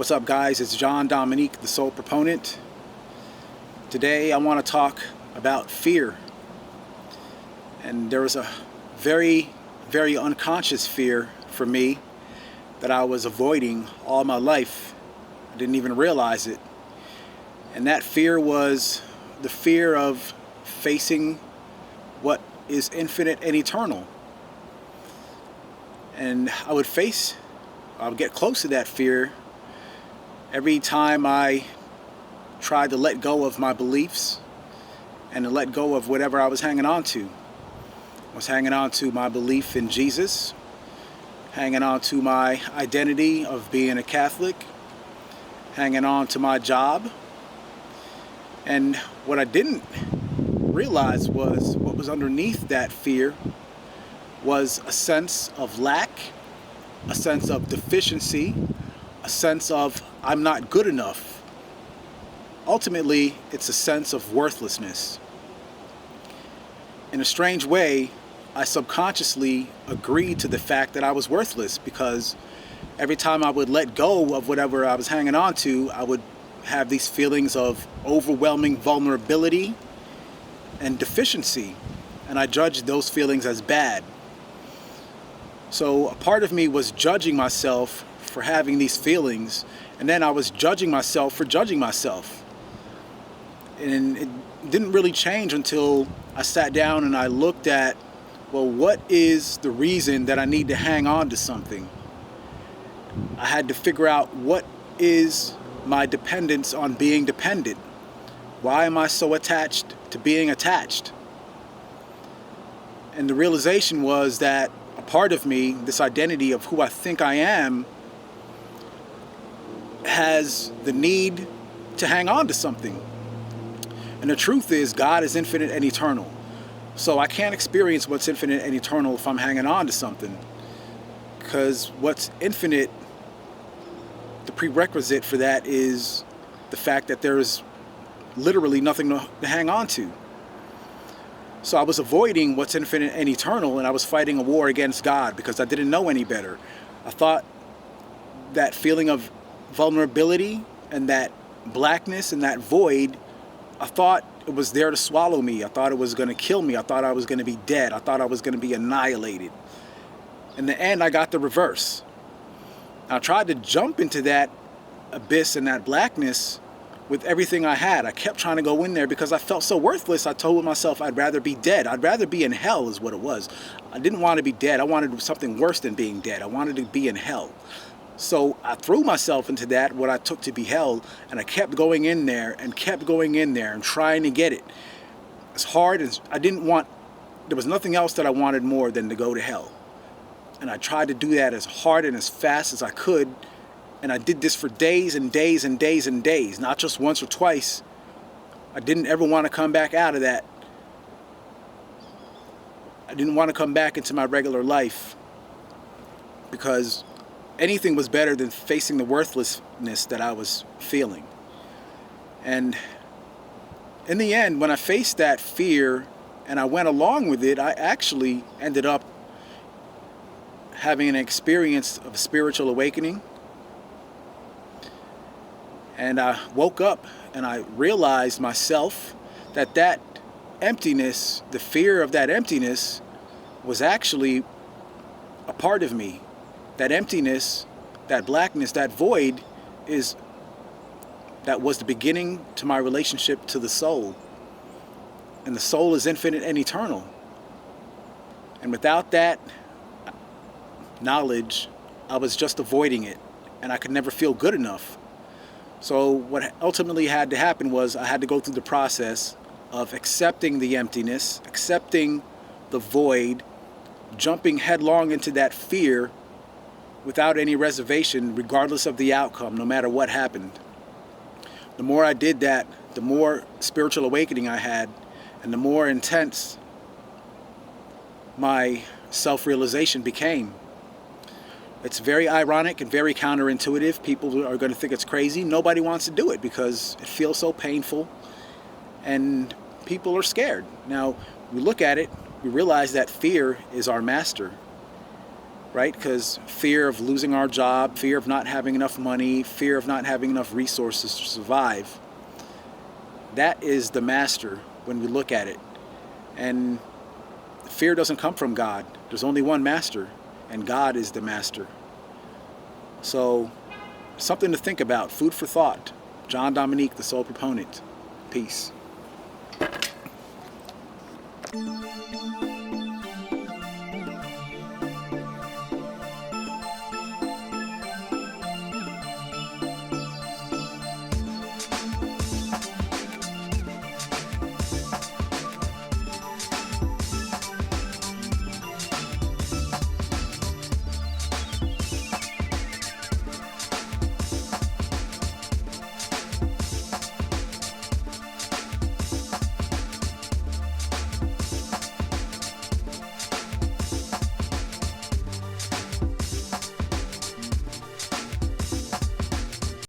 What's up, guys? It's John Dominique, the Soul Proponent. Today I want to talk about fear. And there was a very, very unconscious fear for me that I was avoiding all my life. I didn't even realize it. And that fear was the fear of facing what is infinite and eternal. And I would get close to that fear every time I tried to let go of my beliefs and to let go of whatever I was hanging on to. I was hanging on to my belief in Jesus, hanging on to my identity of being a Catholic, hanging on to my job. And what I didn't realize was what was underneath that fear was a sense of lack, a sense of deficiency, a sense of I'm not good enough. Ultimately, it's a sense of worthlessness. In a strange way, I subconsciously agreed to the fact that I was worthless, because every time I would let go of whatever I was hanging on to, I would have these feelings of overwhelming vulnerability and deficiency, and I judged those feelings as bad. So a part of me was judging myself for having these feelings, and then I was judging myself for judging myself. And it didn't really change until I sat down and I looked at, well, what is the reason that I need to hang on to something? I had to figure out, what is my dependence on being dependent? Why am I so attached to being attached? And the realization was that a part of me, this identity of who I think I am, has the need to hang on to something. And the truth is, God is infinite and eternal. So I can't experience what's infinite and eternal if I'm hanging on to something. Because what's infinite, the prerequisite for that is the fact that there is literally nothing to hang on to. So I was avoiding what's infinite and eternal, and I was fighting a war against God because I didn't know any better. I thought that feeling of vulnerability and that blackness and that void, I thought it was there to swallow me. I thought it was going to kill me. I thought I was going to be dead. I thought I was going to be annihilated. In the end, I got the reverse. I tried to jump into that abyss and that blackness with everything I had. I kept trying to go in there because I felt so worthless. I told myself I'd rather be dead. I'd rather be in hell is what it was. I didn't want to be dead. I wanted something worse than being dead. I wanted to be in hell. So I threw myself into that, what I took to be hell, and I kept going in there and kept going in there and trying to get it. As hard as there was nothing else that I wanted more than to go to hell. And I tried to do that as hard and as fast as I could. And I did this for days and days and days and days, not just once or twice. I didn't ever want to come back out of that. I didn't want to come back into my regular life, because anything was better than facing the worthlessness that I was feeling. And in the end, when I faced that fear and I went along with it, I actually ended up having an experience of spiritual awakening. And I woke up and I realized myself that emptiness, the fear of that emptiness, was actually a part of me. That emptiness, that blackness, that void that was the beginning to my relationship to the soul. And the soul is infinite and eternal. And without that knowledge, I was just avoiding it, and I could never feel good enough. So what ultimately had to happen was I had to go through the process of accepting the emptiness, accepting the void, jumping headlong into that fear without any reservation, regardless of the outcome, no matter what happened. The more I did that, the more spiritual awakening I had, and the more intense my self-realization became. It's very ironic and very counterintuitive. People are going to think it's crazy. Nobody wants to do it because it feels so painful, and people are scared. Now, we look at it, we realize that fear is our master. right? Because fear of losing our job, fear of not having enough money, fear of not having enough resources to survive, that is the master when we look at it. And fear doesn't come from God. There's only one master, and God is the master. So, something to think about, food for thought. John Dominique, the Soul Proponent. Peace.